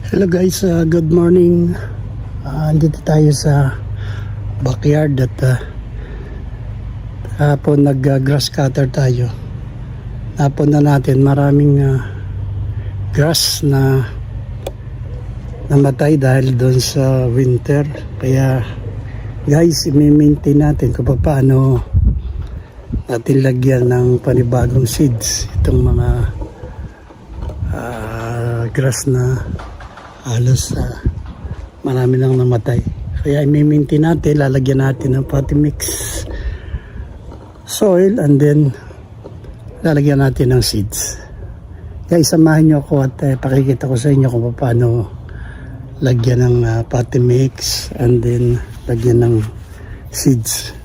Hello guys, good morning. Andito tayo sa backyard at hapon nag-grass cutter tayo. Hapon na natin maraming grass na namatay dahil doon sa winter. Kaya guys, i-maintain natin kung paano natin lagyan ng panibagong seeds itong mga grass na halos marami nang namatay. Kaya i-maintain natin, lalagyan natin ng potting mix soil and then lalagyan natin ng seeds. Kaya samahan nyo ako at pakikita ko sa inyo kung paano lagyan ng potting mix and then lagyan ng seeds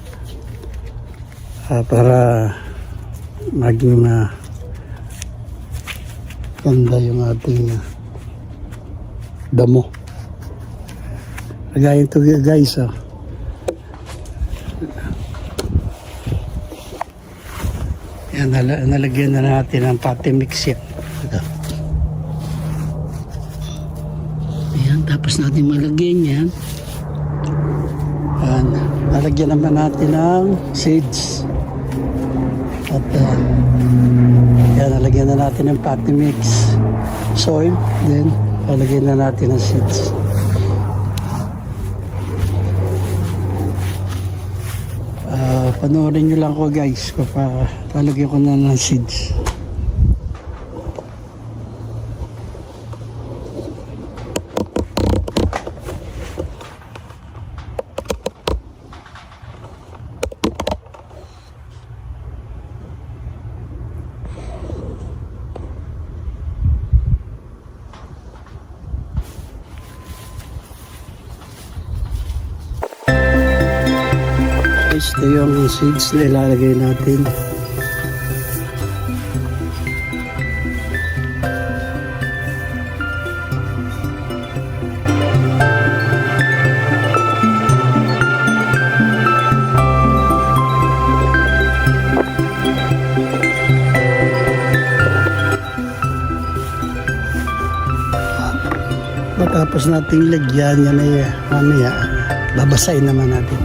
para maging ganda yung ating damo. Lagayin ito guys. Yan, nalagyan na natin ang potting mix yan. Ayan, tapos natin malagyan yan. Ayan, nalagyan naman natin ng seeds. At yan, nalagyan na natin ng potting mix soil. Then lalagyan na natin ng seeds. Panoorin nyo lang ko guys kung lalagyan ko na ng seeds. Ito yung seeds na ilalagay natin. Matapos nating lagyan yan ay mamaya babasahin naman natin.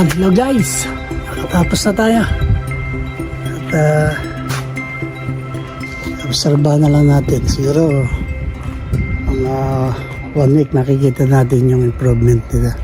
Yan, hello guys. Nakatapos na tayo. At obserbahan na lang natin. Siguro mga 1 week nakikita natin yung improvement nila.